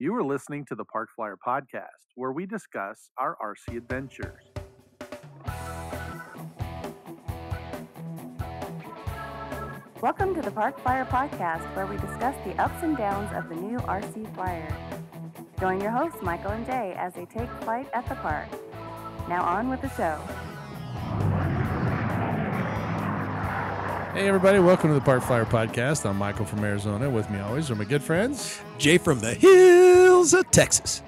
You are listening to the Parkflyer Podcast, where we discuss our RC adventures. Welcome to the Parkflyer Podcast, where we discuss the ups and downs of the new RC Flyer. Join your hosts, Michael and Jay, as they take flight at the park. Now on with the show. Hey everybody, welcome to the Parkflyer Podcast. I'm Michael from Arizona. With me always are my good friends. Jay from the hills of Texas.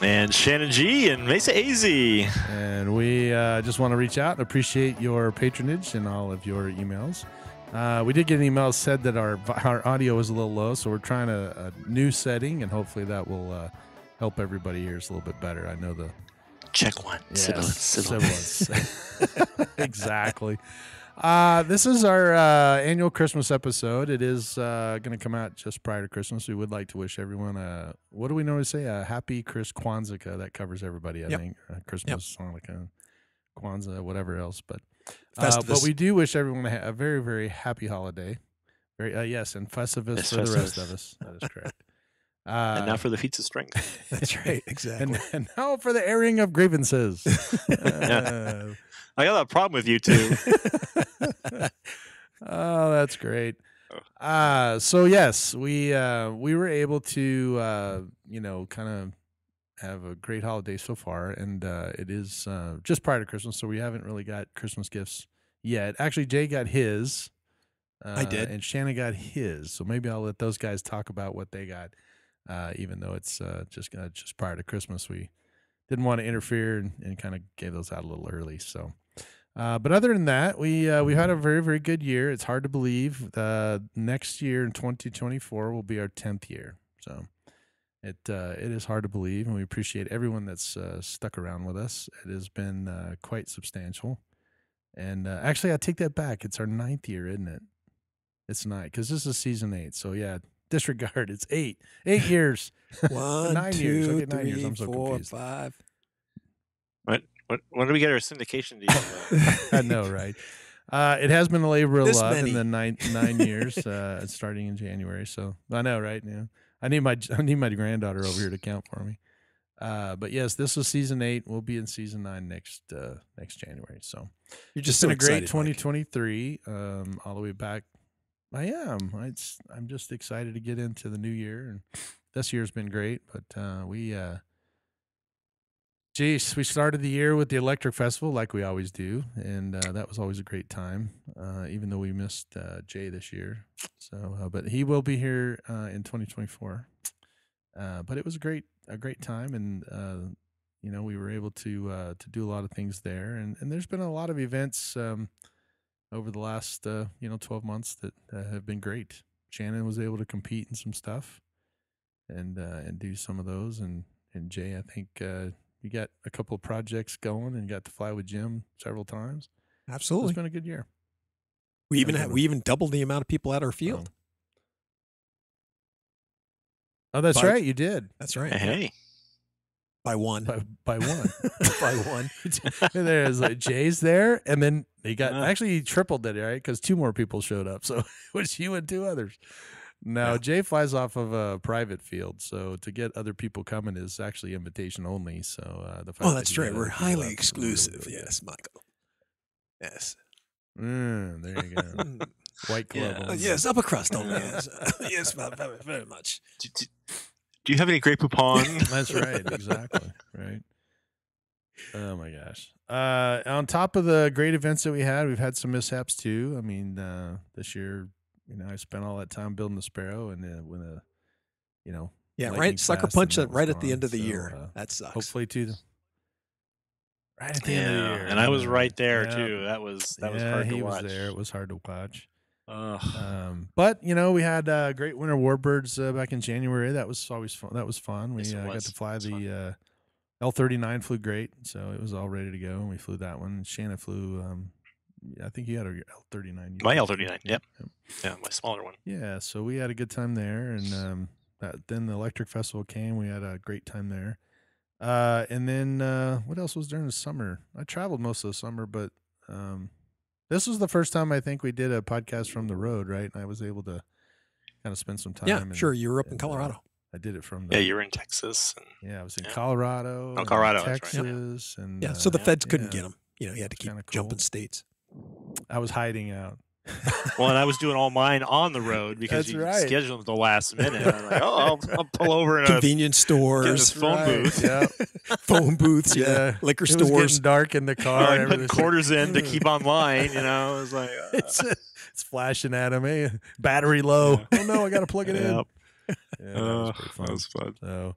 And Shannon G and Mesa AZ. And we just want to reach out and appreciate your patronage and all of your emails. We did get an email that said that our audio was a little low, so we're trying a new setting, and hopefully that will help everybody hear us a little bit better. I know the... Check one. Yes, Sibilance. Exactly. This is our annual Christmas episode. It is going to come out just prior to Christmas. We would like to wish everyone what do we normally say? A happy Kwanzaa. That covers everybody, I think. Christmas, Hanukkah, Kwanzaa, whatever else. But we do wish everyone a very, very happy holiday. Yes, and Festivus for the rest of us. That is correct. And now for the feats of strength. That's right, exactly. And now for the airing of grievances. I got a problem with you two. Oh, that's great. So yes, we were able to kind of have a great holiday so far, and it is just prior to Christmas, so we haven't really got Christmas gifts yet. Actually, Jay got his. I did, and Shannon got his. So maybe I'll let those guys talk about what they got, even though it's just prior to Christmas. We didn't want to interfere and kind of gave those out a little early. So. But other than that, we had a very, very good year. It's hard to believe. Next year in 2024 will be our 10th year. So it is hard to believe, and we appreciate everyone that's stuck around with us. It has been quite substantial. And actually, I take that back. It's our 9th year, isn't it? It's 9 because this is season 8. So yeah, disregard. It's 8 years. 1, 9 2, years. Okay, 9 3, years. I'm so 4, confused. 5. When do we get our syndication deal? I know, right? It has been a labor of This love many. in the nine years, starting in January. So I know, right? Yeah, I need my granddaughter over here to count for me. But yes, this is season 8. We'll be in season 9 next January. So You're just it's so been a great excited, 2023, all the way back. I am. I'm just excited to get into the new year, and this year's been great. But we started the year with the Electric Festival like we always do, and that was always a great time, even though we missed Jay this year. So, but he will be here in 2024. But it was a great time, and we were able to do a lot of things there, and there's been a lot of events over the last 12 months that have been great. Shannon was able to compete in some stuff, and do some of those, and Jay, I think. You got a couple of projects going and got to fly with Jim several times. Absolutely, It's been a good year. we even doubled the amount of people at our field. Oh, that's right, you did. That's right. Hey. By one. By one. By one. And there's Jay's there, and then he tripled it, right? Because 2 more people showed up. So it was you and 2 others. Now, Yeah. Jay flies off of a private field, so to get other people coming is actually invitation only. So the fact That's right. We're highly exclusive. Really yes, Michael. Yes. There you go. White club. Yeah. only. Yes, upper crust only. Yes, yes, very, very much. Do you have any Grey Poupon? That's right. Exactly. Right. Oh my gosh. On top of the great events that we've had some mishaps too. I mean, this year, I spent all that time building the Sparrow, and when Yeah, lightning right. Sucker fast, punch and it that right was at the gone. end of the So, year. That sucks. Hopefully right at the end of the year. And I was right there Yeah. too. That was hard to he watch. was there. It was hard to watch. Ugh. But we had great winter warbirds back in January. That was always fun. That was fun. We Yes, it got was. to fly It was the L-39. Flew great, so it was all ready to go, and we flew that one. Shannon flew. I think you had a L-39. My L-39. Yep. Yeah, my smaller one. Yeah, so we had a good time there, and then the Electric Festival came. We had a great time there. And then what else was during the summer? I traveled most of the summer, but this was the first time I think we did a podcast from the road, right? And I was able to kind of spend some time. Yeah, sure. You were up in Colorado. I did it from Yeah, you were in Texas. I was in Colorado, Colorado, Texas, right. and so the feds couldn't get him. You had to keep jumping states. I was hiding out. Well, and I was doing all mine on the road because you scheduled them at the last minute. I'm like, I'll pull over in convenience stores, phone booth, phone booths, liquor it stores. Was getting dark in the car. I put quarters in to keep online. It was like it's flashing at him. Hey, battery low. Oh no, I got to plug it in. That was pretty fun. That was fun. So,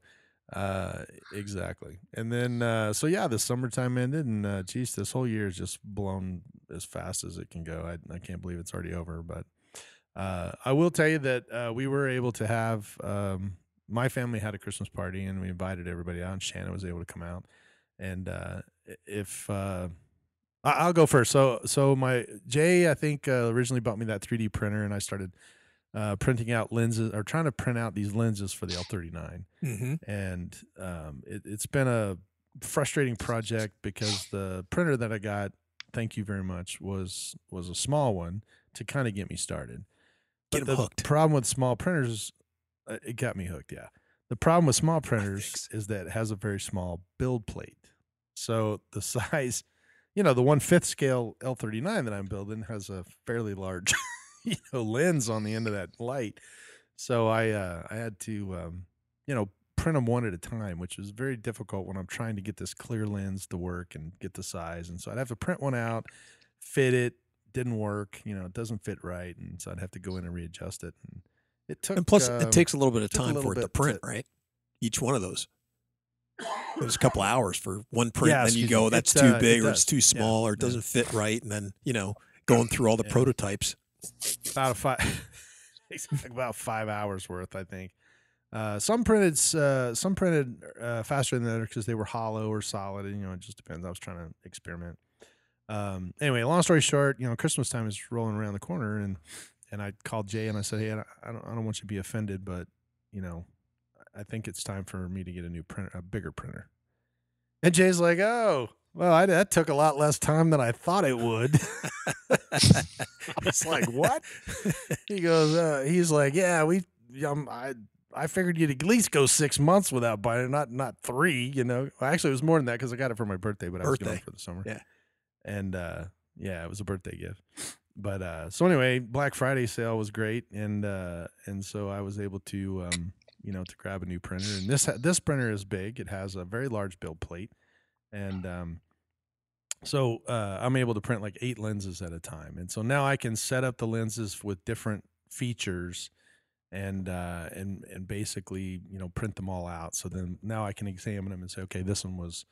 exactly. And then, the summertime ended, and this whole year is just blown as fast as it can go. I can't believe it's already over. But I will tell you that we were able to have my family had a Christmas party, and we invited everybody out, and Shannon was able to come out. And I'll go first. So my Jay, I think originally bought me that 3D printer, and I started printing out lenses or trying to print out these lenses for the L39. Mm-hmm. And it's been a frustrating project because the printer that I got, thank you very much, was a small one to kind of get me started. Get them hooked. The problem with small printers, it got me hooked, yeah. The problem with small printers is that it has a very small build plate. So the size, the 1/5 scale L39 that I'm building has a fairly large lens on the end of that light. So I had to, print them one at a time, which was very difficult when I'm trying to get this clear lens to work and get the size. And so I'd have to print one out, fit it, didn't work, it doesn't fit right. And so I'd have to go in and readjust it. And it took, and plus it takes a little bit of time for it to print, right? Each one of those. It was a couple hours for one print, and then you go, that's too big or it's too small or it doesn't fit right. And then, going through all the prototypes. About 5 hours worth, I think. Some printed faster than others because they were hollow or solid. And, it just depends. I was trying to experiment. Anyway, long story short, Christmas time is rolling around the corner, and I called Jay and I said, hey, I don't want you to be offended, but I think it's time for me to get a new printer, a bigger printer. And Jay's like, oh, well, that took a lot less time than I thought it would. I was like, what? He goes, he's like, yeah, I figured you'd at least go 6 months without buying it, not 3, Well, actually, it was more than that because I got it for my birthday, but I was going for the summer. Yeah. And, it was a birthday gift. But, so anyway, Black Friday sale was great. And so I was able to, to grab a new printer. And this printer is big. It has a very large build plate. And so I'm able to print like 8 lenses at a time. And so now I can set up the lenses with different features and basically, print them all out. So then now I can examine them and say, okay, this one was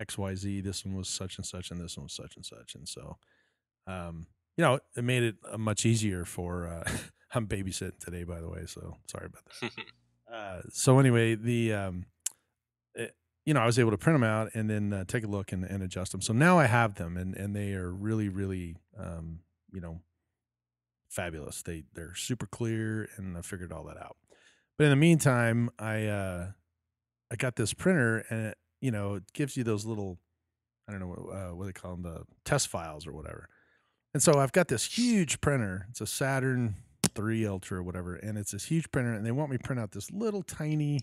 XYZ, this one was such and such, and this one was such and such. And so, it made it much easier for, I'm babysitting today, by the way, so sorry about that. So anyway, I was able to print them out and then take a look and adjust them. So now I have them, and they are really, really, fabulous. They're super clear, and I figured all that out. But in the meantime, I got this printer, and it gives you those little, I don't know what they call them, the test files or whatever. And so I've got this huge printer. It's a Saturn 3 Ultra or whatever, and it's this huge printer, and they want me to print out this little tiny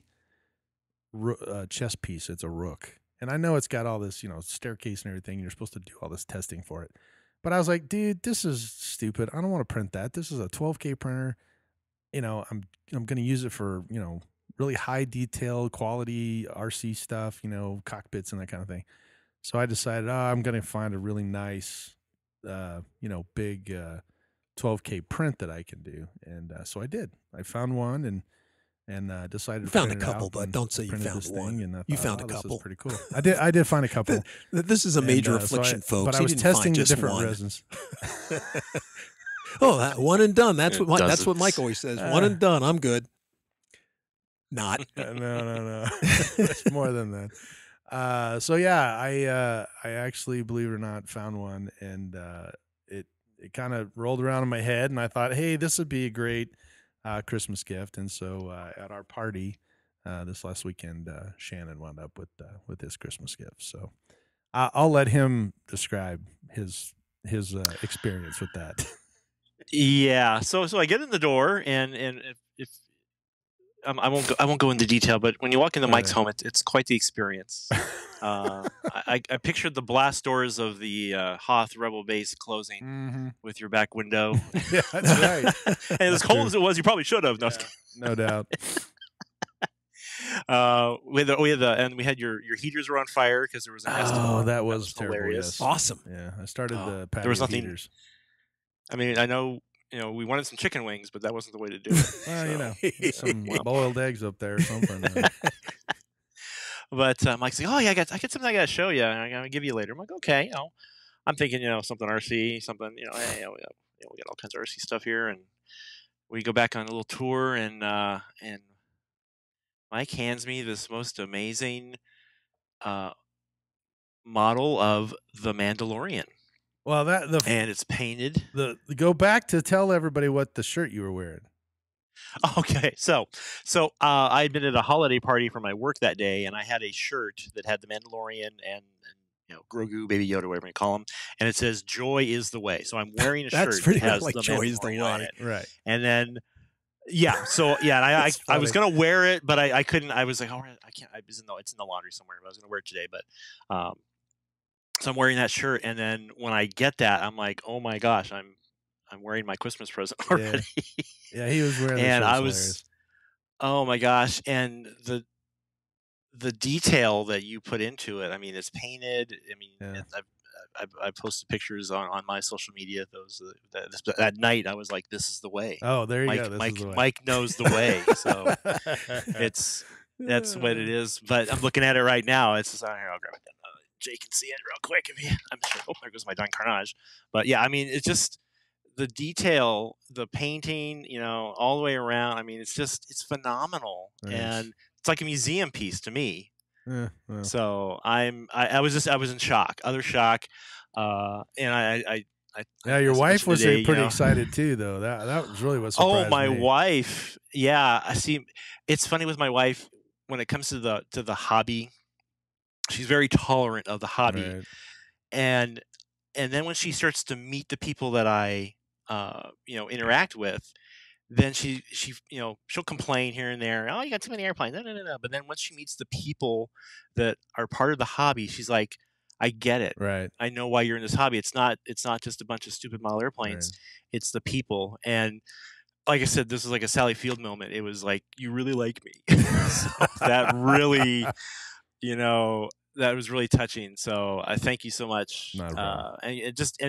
chess piece. It's a rook, and I know it's got all this staircase and everything, and you're supposed to do all this testing for it, but I was like, dude, this is stupid. I don't want to print that. This is a 12K printer. I'm going to use it for really high detail quality RC stuff, cockpits and that kind of thing. So I decided I'm going to find a really nice big 12K print that I can do, and so I did. I found one and decided to found print a couple, but don't say you found one. And you found a couple. This is pretty cool. I did find a couple. This is a major affliction, folks. But I was testing the different one. resins. One and done. That's what Mike always says. One and done. I'm good. Not. No. It's more than that. So yeah, I actually, believe it or not, found one, and it kind of rolled around in my head, and I thought, hey, this would be a great Christmas gift. And so at our party this last weekend, Shannon wound up with his Christmas gift. So I'll let him describe his experience with that. Yeah. So I get in the door, and if I won't go into detail, but when you walk into Mike's home, it's quite the experience. I pictured the blast doors of the Hoth Rebel Base closing with your back window. Yeah, that's right. And as cold as it was, you probably should have. No doubt. And we had your heaters were on fire because there was a nest. That was terrible. Hilarious. Yes. Awesome. Yeah, I started the patio there was nothing. heaters. I mean, I know. We wanted some chicken wings, but that wasn't the way to do it. Well, some boiled eggs up there or something. But Mike's like, "Oh yeah, I got something I got to show you. I'm gonna give you later." I'm like, "Okay." I'm thinking, something RC, something. Hey, we got all kinds of RC stuff here, and we go back on a little tour, and Mike hands me this most amazing model of the Mandalorian. Well, and it's painted. Go back to tell everybody what the shirt you were wearing. Okay, so I had been at a holiday party for my work that day, and I had a shirt that had the Mandalorian and Grogu, Baby Yoda, whatever you call him, and it says "Joy is the way." So I'm wearing a shirt that has the Joy is the way on it, right? And then and I was gonna wear it, but I couldn't. I was like, "All right, I can't." It's in the laundry somewhere. But I was gonna wear it today, but so I'm wearing that shirt, and then when I get that, I'm like, "Oh my gosh, I'm wearing my Christmas present already." Yeah, he was wearing. And I was, hilarious. Oh my gosh! And the detail that you put into it. I mean, it's painted. I mean, I posted pictures on my social media. That night, I was like, "This is the way." Oh, there you go. Mike knows the way, so that's what it is. But I'm looking at it right now. It's just here. I'll grab it. Jay can see it real quick. I'm sure. Oh, there goes my Don Carnage. But yeah, I mean, it's just the detail, the painting, all the way around. I mean, it's phenomenal, and it's like a museum piece to me. Yeah, well. So I was in shock, utter shock, and your wife was pretty excited too, though. That was really what surprised me. Oh, my wife, yeah. I see. It's funny with my wife when it comes to the hobby. She's very tolerant of the hobby, right. and then when she starts to meet the people that I interact with, then she'll complain here and there. Oh, you got too many airplanes. No. But then once she meets the people that are part of the hobby, she's like, I get it. Right. I know why you're in this hobby. It's not just a bunch of stupid model airplanes. Right. It's the people. And like I said, this is like a Sally Field moment. It was like, you really like me. So that really, that was really touching. So I thank you so much. And just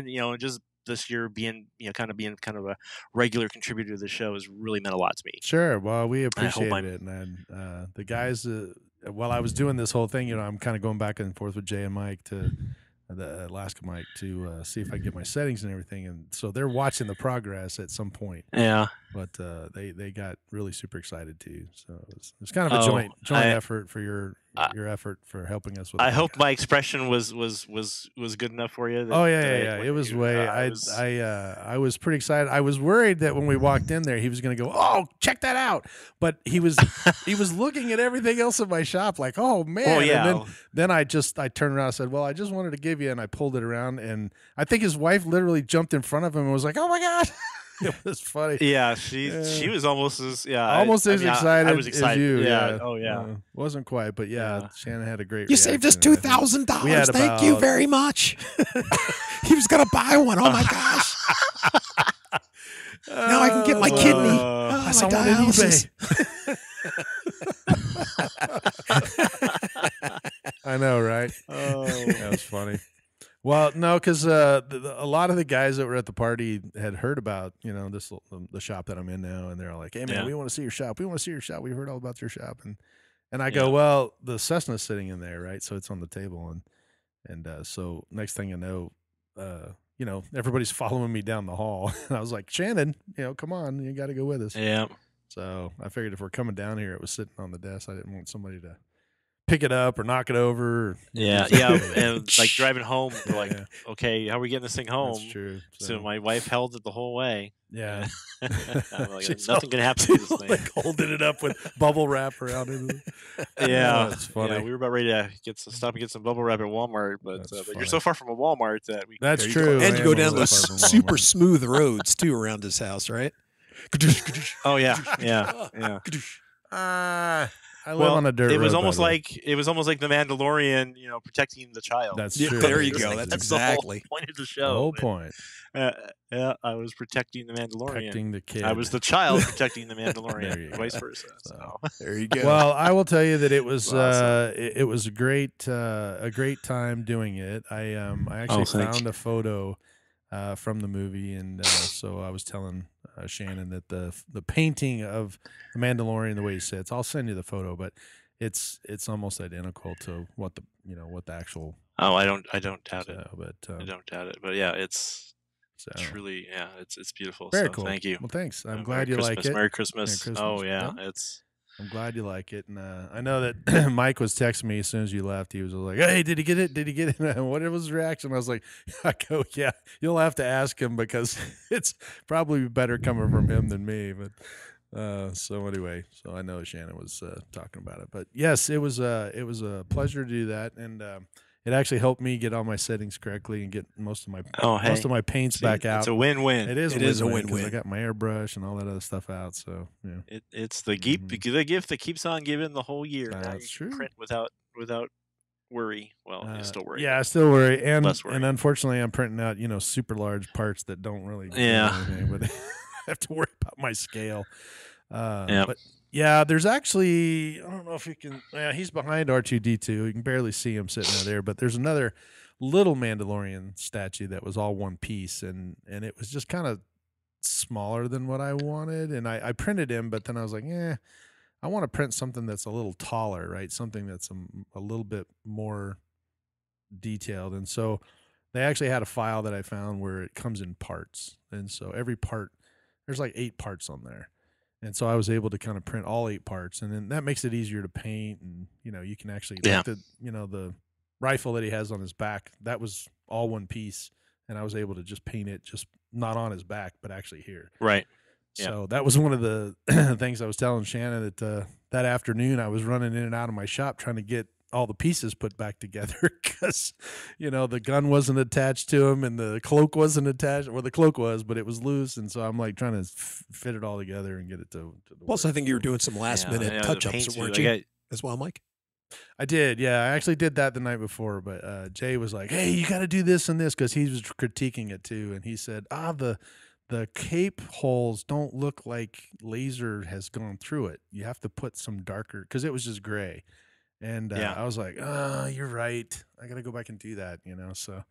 this year being kind of a regular contributor to the show has really meant a lot to me. Sure. Well, we appreciate it. And the guys, while I was doing this whole thing, I'm kind of going back and forth with Jay and Mike to the Alaska Mike to see if I can get my settings and everything. And so they're watching the progress at some point. Yeah. But they got really super excited too. So it's kind of a joint effort for your effort for helping us with. I hope my expression was good enough for you. Yeah. It was way. I was pretty excited. I was worried that when we walked in there, he was going to go, "Oh, check that out!" But he was looking at everything else in my shop, like, "Oh man!" Oh, yeah. And then I turned around and said, "Well, I just wanted to give you," and I pulled it around, and I think his wife literally jumped in front of him and was like, "Oh my god!" It was funny. Yeah, she was almost as excited. I was excited as you. Yeah. Oh yeah. Wasn't quite, but yeah. Shannon had a great. You saved us $2,000. Thank you very much. He was gonna buy one. Oh my gosh. Now I can get my kidney. I saw one on eBay. I know, right? Oh, that was funny. Well, no, because a lot of the guys that were at the party had heard about, the shop that I'm in now, and they're all like, "Hey, man, we want to see your shop. We want to see your shop. We've heard all about your shop." And I go, "Well, the Cessna's sitting in there, right? So it's on the table." And so next thing you know, everybody's following me down the hall. And I was like, "Shannon, come on, you got to go with us." Yeah. So I figured if we're coming down here, it was sitting on the desk. I didn't want somebody to pick it up or knock it over. Yeah. And like driving home, we're like, okay, how are we getting this thing home? That's true. So my wife held it the whole way. Yeah. I'm like, nothing can happen to this thing. Like holding it up with bubble wrap around it. Yeah. It's funny. Yeah, we were about ready to stop and get some bubble wrap at Walmart, but you're so far from a Walmart that we. That's true. And you go down those super smooth roads too around his house, right? Oh yeah. Yeah. I live on a dirt road. It was almost like the Mandalorian, protecting the child. That's true. There you go. That's exactly the whole point of the show. The whole point. Yeah, I was protecting the Mandalorian. Protecting the kid. I was the child protecting the Mandalorian. Vice versa. So. There you go. Well, I will tell you that it was awesome. It was a great time doing it. I actually found a photo from the movie, and so I was telling Shannon that the painting of the Mandalorian, the way he sits, I'll send you the photo, but it's almost identical to what the actual. Oh, I don't doubt it. But I don't doubt it. But yeah, it's truly, it's beautiful. Very so cool. Thank you. Well, thanks. I'm glad you like it. Merry Christmas. Oh yeah, yep. I'm glad you like it, and I know that Mike was texting me as soon as you left. He was like, "Hey, did he get it? Did he get it?" And what was his reaction? I was like, "Yeah, you'll have to ask him because it's probably better coming from him than me." But so anyway, so I know Shannon was talking about it, but yes, it was a pleasure to do that, and it actually helped me get all my settings correctly and get most of my paints back out. It's a win-win. It is a win-win. I got my airbrush and all that other stuff out. So yeah, it's the gift that keeps on giving the whole year. That's true. Print without worry. Well, you still worry. Yeah, I still worry, and less worry. And unfortunately, I'm printing out super large parts that don't really do anything, but I have to worry about my scale. But yeah, there's actually, I don't know if you can, he's behind R2-D2. You can barely see him sitting out there, but there's another little Mandalorian statue that was all one piece, and it was just kind of smaller than what I wanted. And I printed him, but then I was like, I want to print something that's a little taller, right? Something that's a little bit more detailed. And so they actually had a file that I found where it comes in parts. And so every part, there's like 8 parts on there. And so I was able to kind of print all 8 parts, and then that makes it easier to paint. And you can actually like the rifle that he has on his back, that was all one piece, and I was able to just paint it, just not on his back, but actually here. Right. So that was one of the things I was telling Shannon that that afternoon I was running in and out of my shop trying to get all the pieces put back together because, the gun wasn't attached to him and the cloak wasn't attached. Well, the cloak was, but it was loose. And so I'm like trying to fit it all together and get it to the Plus, I think you were doing some last minute touch-ups, weren't you? As well, Mike? I did. Yeah, I actually did that the night before, but Jay was like, "Hey, you got to do this and this," because he was critiquing it too. And he said, the cape holes don't look like laser has gone through it. You have to put some darker, because it was just gray. And I was like, you're right. I got to go back and do that, So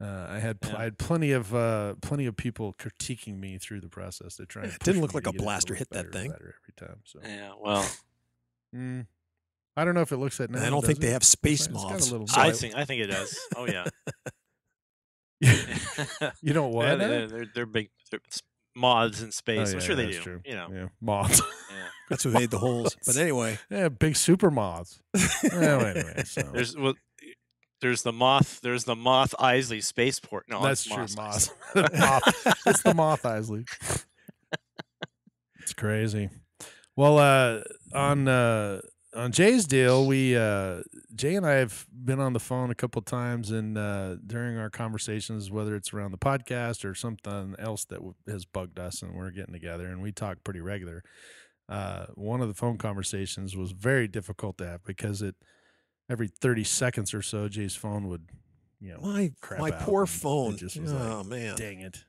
I had plenty of people critiquing me through the process to try. It didn't look like a blaster hit that thing every time. So well, I don't know if it looks at now. I don't think they have space moths. I think it does. Oh yeah. You know what? They're big. They're moths in space. I'm sure they do. True. Moths. Yeah. That's what made the holes. But anyway, big super moths. Anyway, so there's the Moth Isley spaceport. No, that's true. Moth. It's the Moth Isley. It's crazy. Well, on Jay's deal, Jay and I have been on the phone a couple of times, and during our conversations, whether it's around the podcast or something else that has bugged us, and we're getting together, and we talk pretty regular. One of the phone conversations was very difficult to have because every 30 seconds or so, Jay's phone would, crap my out, poor phone. Just was man, dang it.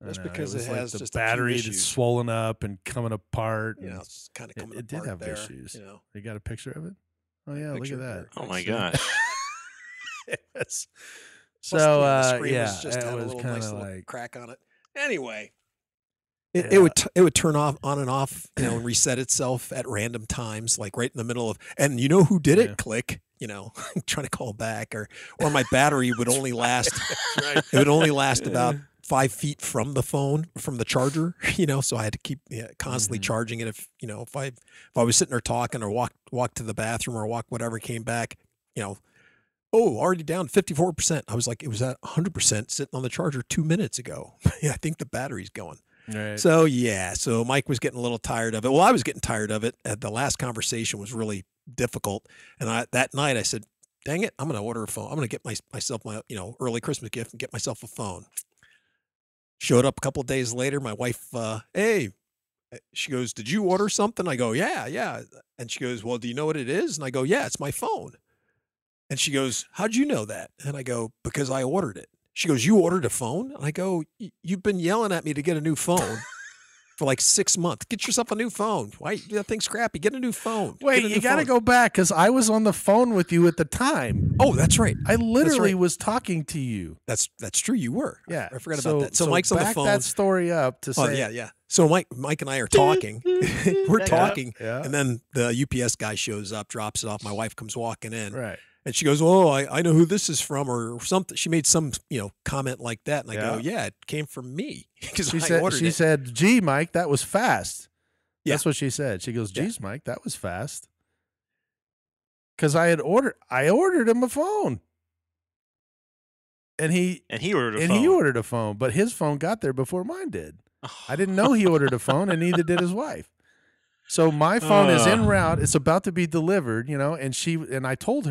That's because it has the just battery that's swollen up and coming apart. Yeah, it's kind of coming apart. It did have there, issues. You got a picture of it? Oh yeah, look at that. Oh my gosh. Yes. So the screen was just had a little nice little crack on it. Anyway, it would turn off on and off, and reset itself at random times, like right in the middle of. And you know who did it? Click. Trying to call back, or my battery would only last. Right. It would only last about 5 feet from the phone, from the charger, so I had to keep constantly charging it. If I was sitting there talking or walk to the bathroom or walk whatever, came back, already down 54%. I was like, it was at 100% sitting on the charger 2 minutes ago. I think the battery's going. Right. So so Mike was getting a little tired of it. Well, I was getting tired of it. The last conversation was really difficult. And that night I said, dang it, I'm going to order a phone. I'm going to get myself my early Christmas gift and get myself a phone. Showed up a couple of days later. My wife, hey, She goes, did you order something? I go, yeah. And she goes, well, do you know what it is? And I go, yeah, it's my phone. And she goes, how'd you know that? And I go, because I ordered it. She goes, you ordered a phone? And I go, you've been yelling at me to get a new phone for like 6 months. Get yourself a new phone. Why? That thing's crappy. Get a new phone. Wait, you got to go back because I was on the phone with you at the time. Oh, that's right. I literally was talking to you. That's true. You were. Yeah. I forgot about that. So Mike's on the phone. Back that story up to say. Oh, yeah. So Mike and I are talking. We're talking. Yeah. And then the UPS guy shows up, drops it off. My wife comes walking in. Right. And she goes, oh, I know who this is from or something. She made some, comment like that. And I go, yeah, it came from me. Because she said, gee, Mike, that was fast. Yeah. That's what she said. She goes, geez, Mike, that was fast. Because I ordered him a phone. And he ordered a phone, but his phone got there before mine did. I didn't know he ordered a phone, and neither did his wife. So my phone is en route. It's about to be delivered, and I told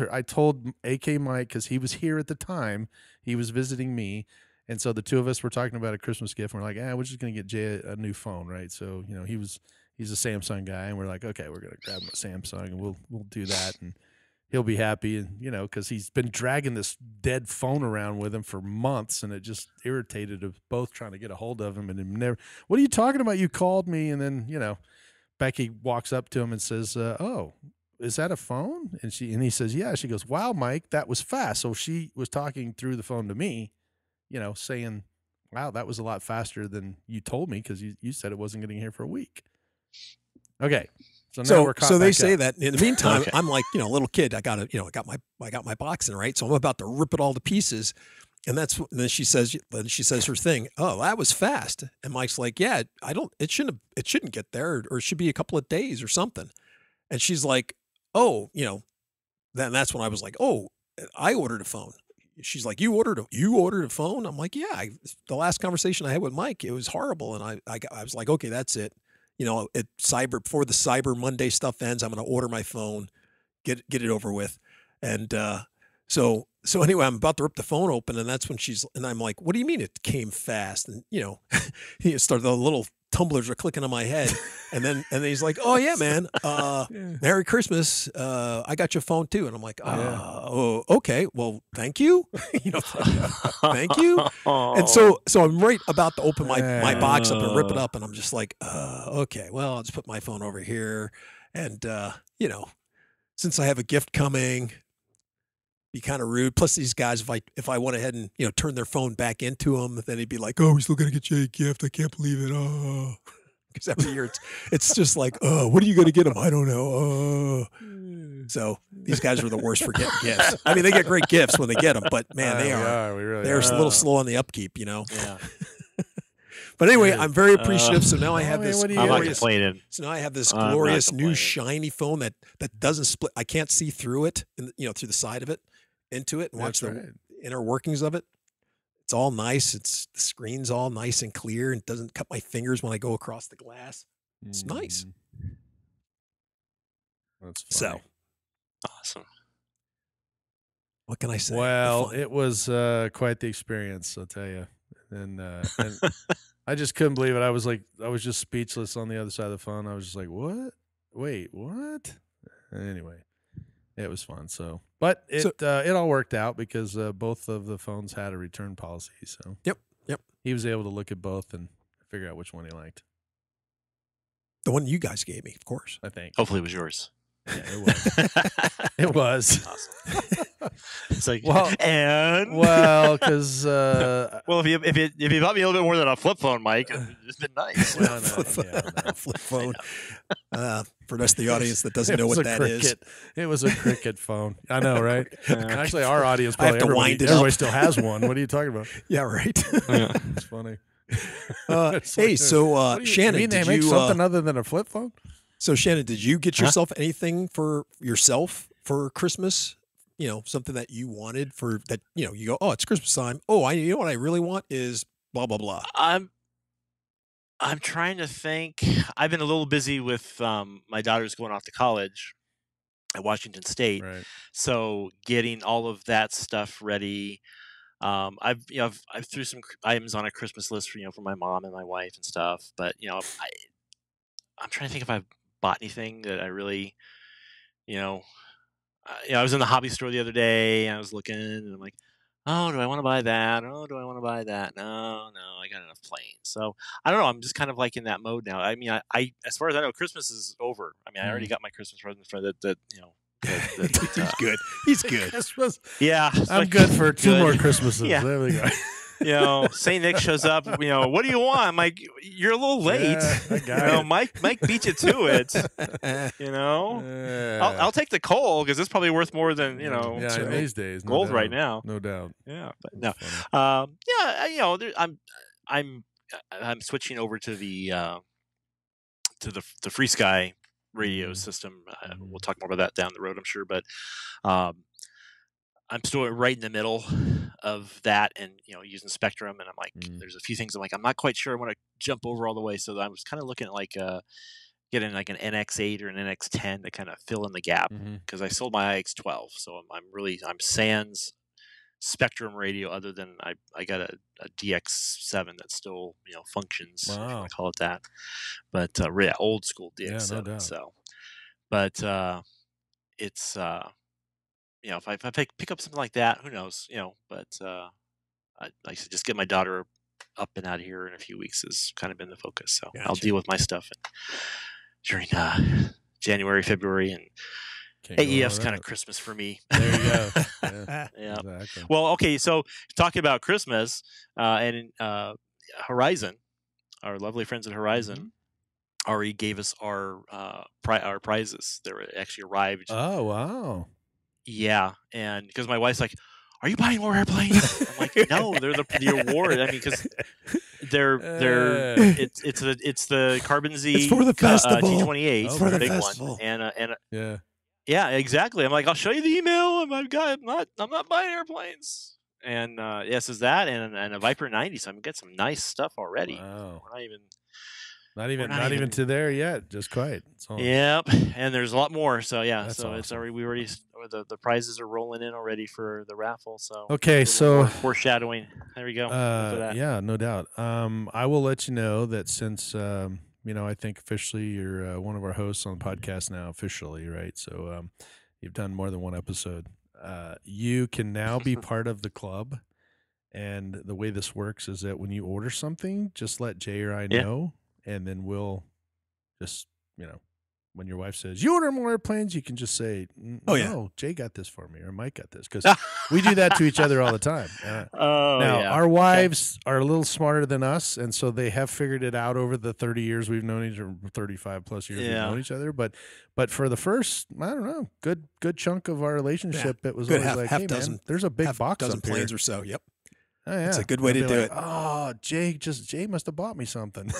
AK Mike, because he was here at the time. He was visiting me. And so the two of us were talking about a Christmas gift. And we're like, we're just going to get Jay a new phone, right? So, he's a Samsung guy. And we're like, okay, we're going to grab him a Samsung and we'll do that. And he'll be happy. And, because he's been dragging this dead phone around with him for months. And it just irritated us both trying to get a hold of him. And never, what are you talking about? You called me. And then, Becky walks up to him and says, oh, is that a phone? And he says, yeah. She goes, wow, Mike, that was fast. So she was talking through the phone to me, saying, wow, that was a lot faster than you told me because you said it wasn't getting here for a week. Okay. So now we're caught so they back say up. that in the meantime, I'm like, little kid, I got my box in, right? So I'm about to rip it all to pieces. And then she says her thing. Oh, that was fast. And Mike's like, yeah, it shouldn't get there, or it should be a couple of days or something. And she's like, oh, then that's when I was like, oh, I ordered a phone. She's like, you ordered a phone? I'm like, yeah. The last conversation I had with Mike, it was horrible. And I was like, okay, that's it. Before the Cyber Monday stuff ends, I'm going to order my phone, get it over with. And, So anyway, I'm about to rip the phone open, and that's when and I'm like, what do you mean it came fast? And, he started, the little tumblers are clicking on my head. And then he's like, oh yeah, man, Merry Christmas. I got your phone too. And I'm like, oh, okay. Well, thank you. Thank you. And so I'm right about to open my box up and rip it up. And I'm just like, okay, well, I'll just put my phone over here. And, since I have a gift coming, be kind of rude. Plus, these guys, if I went ahead and turn their phone back into them, then he'd be like, "Oh, we're still gonna get you a gift. I can't believe it." Oh, because every year it's just like, "Oh, what are you gonna get them? I don't know." Oh, so these guys are the worst for getting gifts. I mean, they get great gifts when they get them, but man, they're a little slow on the upkeep, Yeah. But anyway, I'm very appreciative. So now I have this. I'm not complaining. So now I have this glorious new shiny phone that doesn't split. I can't see through it, through the side of it, into it, and watch the inner workings of it. It's all nice. The screen's all nice and clear, and doesn't cut my fingers when I go across the glass. It's nice. That's funny. So awesome. What can I say? Well, it was quite the experience, I'll tell you. And I just couldn't believe it. I was just speechless on the other side of the phone. I was just like, what? Wait, what? Anyway, it was fun. So, but it all worked out because both of the phones had a return policy. So Yep. He was able to look at both and figure out which one he liked. The one you guys gave me, of course. I think. Hopefully it was yours. Yeah, it was. It was. Awesome. It's like, because if you bought me a little bit more than a flip phone, Mike, it's been nice. Flip phone. For the rest of the audience that doesn't know what that is, it was a cricket phone. I know, right? Actually, our audience probably everybody still has one. What are you talking about? Yeah, right. It's funny. Hey, so Shannon, did you make something other than a flip phone? So Shannon, did you get yourself anything for yourself for Christmas? Something that you wanted for that, you go, oh, it's Christmas time. Oh, you know what I really want is blah, blah, blah. I'm trying to think. I've been a little busy with my daughter's going off to college at Washington State. Right. So getting all of that stuff ready. I've threw some items on a Christmas list for my mom and my wife and stuff, but I'm trying to think if I've bought anything that I really, I was in the hobby store the other day. And I was looking, and I'm like, oh, do I want to buy that? Oh, do I want to buy that? No, I got enough planes. So I don't know. I'm just kind of like in that mode now. I mean, I as far as I know, Christmas is over. I mean, I already got my Christmas present for that. He's good. He's good. Christmas. Yeah, I'm good for two more Christmases. Yeah. There we go. St. Nick shows up. What do you want? I'm like, you're a little late. Yeah, I got it. Mike beat you to it. I'll take the coal because it's probably worth more than Yeah, in these days, gold right now. No doubt. Yeah, but no. I'm switching over to the Free Sky radio system. We'll talk more about that down the road, I'm sure. But I'm still right in the middle of that, and using Spectrum, and I'm like, there's a few things I'm like, I'm not quite sure I want to jump over all the way. So I was kind of looking at like getting like an NX8 or an NX10 to kind of fill in the gap, because I sold my IX12, so I'm sans Spectrum radio, other than I got a DX7 that still functions. Wow. If you want to call it that, but old school DX7. Yeah, no doubt. So, but it's if I pick up something like that, who knows? But I should just get my daughter up and out of here in a few weeks has kind of been the focus. So gotcha. I'll deal with my stuff during January, February, and AEF's kind of Christmas for me. There you go. Yeah. Exactly. Well, okay. So talking about Christmas and Horizon, our lovely friends at Horizon already gave us our prizes. They were actually arrived. Oh, wow. Yeah, and because my wife's like, "Are you buying more airplanes?" I'm like, "No, they're the award." I mean, because they're it's the Carbon Z. It's for the festival. T28 for the big festival. One, yeah, exactly. I'm like, I'll show you the email. I'm not buying airplanes. And yes, is that and a Viper 90. So I'm gonna get some nice stuff already. Wow. We're Not even to there yet. Just quite. Yep, and there's a lot more. So yeah, that's so awesome. it's already the prizes are rolling in already for the raffle. So okay, so foreshadowing. There we go. Yeah, no doubt. I will let you know that since I think officially you're one of our hosts on the podcast now, officially, right? So you've done more than one episode. You can now be part of the club. And the way this works is that when you order something, just let Jay or I know. And then we'll just, when your wife says, you order more airplanes, you can just say, no, Jay got this for me, or Mike got this. Because we do that to each other all the time. Our wives are a little smarter than us, and so they have figured it out over the 30 years we've known each other, 35 plus years we've known each other. But for the first, I don't know, good chunk of our relationship, it was always like, hey, man, there's a big box up planes here. Or so, yep. Oh, yeah. It's a good way to do it. Oh, Jay must have bought me something.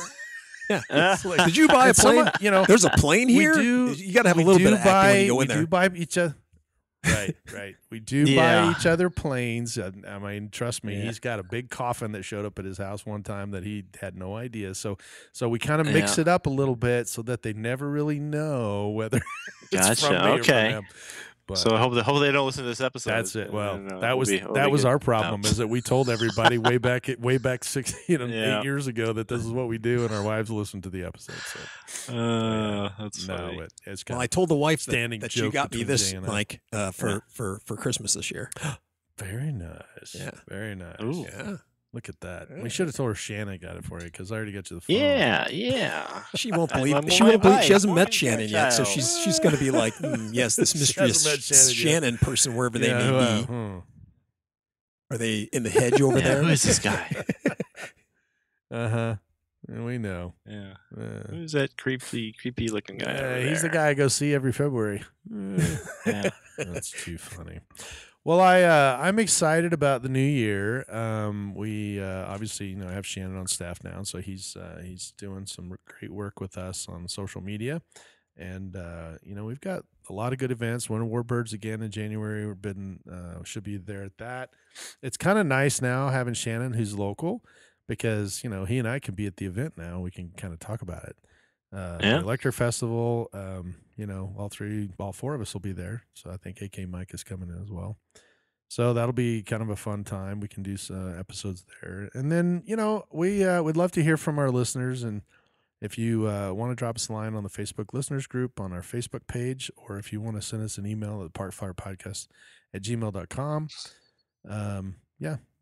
Yeah. Like, did you buy a plane? There's a plane here. You got to have a little bit of acting when you go in there. We do buy each other. Right. We do buy each other planes. I mean, trust me, he's got a big coffin that showed up at his house one time that he had no idea. So we kind of mix it up a little bit so that they never really know whether it's from me or from him. But so hopefully they don't listen to this episode. That's it. Well, that was our problem is that we told everybody way back 8 years ago that this is what we do, and our wives listen to the episode. So that's funny. It's I told the wife that you got me this, Mike, for Christmas this year. Very nice. Yeah, very nice. Ooh. Yeah. Look at that. We should have told her Shannon got it for you because I already got you the phone. Yeah. She won't believe. She hasn't met Shannon yet, so she's going to be like, yes, this mysterious Shannon person, wherever they may be. Are they in the hedge over there? Who is this guy? We know. Yeah. Who's that creepy looking guy? He's the guy I go see every February. Yeah. That's too funny. Well, I'm excited about the new year. We obviously have Shannon on staff now, so he's doing some great work with us on social media, and we've got a lot of good events. Winter Warbirds again in January. Should be there at that. It's kind of nice now having Shannon, who's local, because he and I can be at the event now. We can kind of talk about it. The Electric Festival, all four of us will be there. So I think AK Mike is coming in as well. So that'll be kind of a fun time. We can do some episodes there. And then, we would love to hear from our listeners. And If you want to drop us a line on the Facebook listeners group on our Facebook page, or if you want to send us an email at parkflyerpodcast@gmail.com,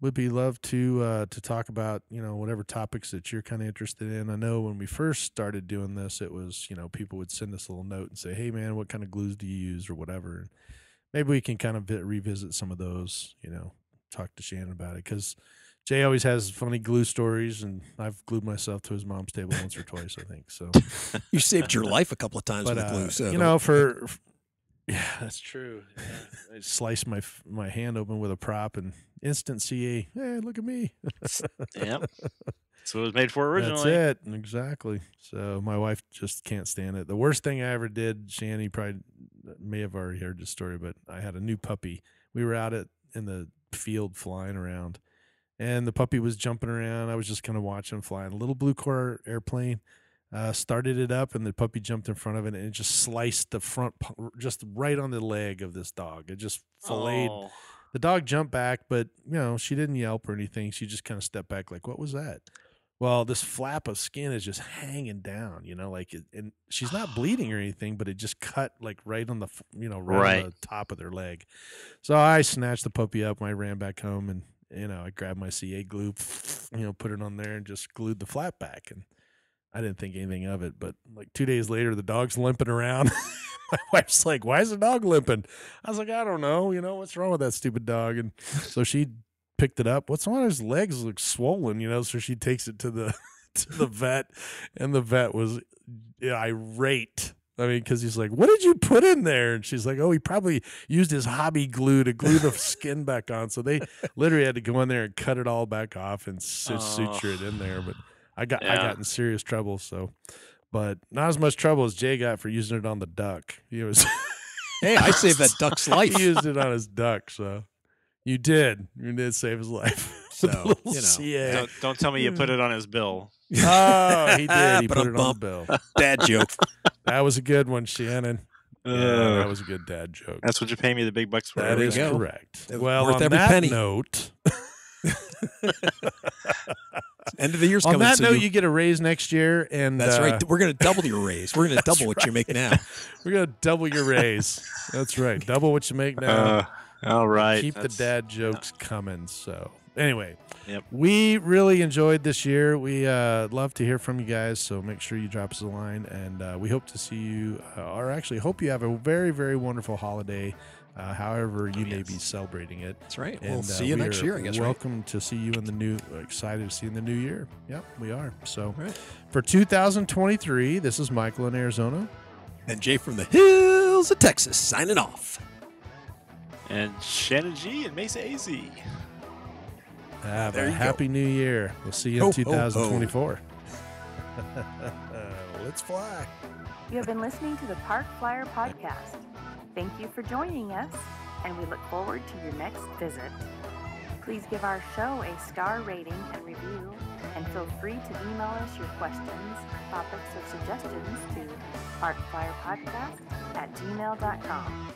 would be love to talk about, whatever topics that you're kind of interested in. I know when we first started doing this, it was, people would send us a little note and say, hey man, what kind of glues do you use or whatever. And maybe we can kind of revisit some of those, talk to Shannon about it. 'Cause Jay always has funny glue stories, and I've glued myself to his mom's table once or twice, I think. So you saved your life a couple of times with glue. So yeah, that's true. Yeah. I sliced my hand open with a prop and instant CA. Hey, look at me. Yep. That's what it was made for originally. That's it. Exactly. So my wife just can't stand it. The worst thing I ever did, Shannon, you probably may have already heard this story, but I had a new puppy. We were out in the field flying around, and the puppy was jumping around. I was just kind of watching him flying. A little blue core airplane. Started it up, and the puppy jumped in front of it, and it just sliced the front, just right on the leg of this dog. It just filleted. Oh. The dog jumped back, but, she didn't yelp or anything. She just kind of stepped back like, what was that? Well, this flap of skin is just hanging down, and she's not bleeding or anything, but it just cut like right on the, right on the top of their leg. So I snatched the puppy up, and I ran back home, and, I grabbed my CA glue, put it on there and just glued the flap back. And I didn't think anything of it, but like 2 days later, the dog's limping around. My wife's like, why is the dog limping? I was like, I don't know. What's wrong with that stupid dog? And so she picked it up. What's wrong? His legs look swollen, so she takes it to the vet, and the vet was irate. I mean, because he's like, what did you put in there? And she's like, oh, he probably used his hobby glue to glue the skin back on. So they literally had to go in there and cut it all back off and suture it in there. But I got in serious trouble. So, but not as much trouble as Jay got for using it on the duck. He was, hey, I saved that duck's life. He used it on his duck. So you did save his life. So CA. Don't tell me you put it on his bill. Oh, he did. He put it on the bill. Dad joke. That was a good one, Shannon. Yeah, that was a good dad joke. That's what you pay me the big bucks for. That is correct. Well, on every that penny. note, end of the year's on coming. On that note, you get a raise next year, and that's right. We're going to double your raise. We're going to double what you make now. We're going to double your raise. That's right. Double what you make now. All right. Keep the dad jokes coming. So anyway, we really enjoyed this year. We love to hear from you guys, so make sure you drop us a line, and we hope to see you, or actually hope you have a very, very wonderful holiday, however you may be celebrating it. That's right. And, we'll see you next year, I guess. Welcome to see you in the new, excited to see you in the new year. Yep, we are. So for 2023, this is Michael in Arizona. And Jay from the hills of Texas signing off. And Shannon G and Mesa AZ. Have a happy new year. We'll see you in 2024. Let's fly. You have been listening to the Parkflyer Podcast. Thank you for joining us, and we look forward to your next visit. Please give our show a star rating and review, and feel free to email us your questions, topics, or suggestions to parkflyerpodcast@gmail.com.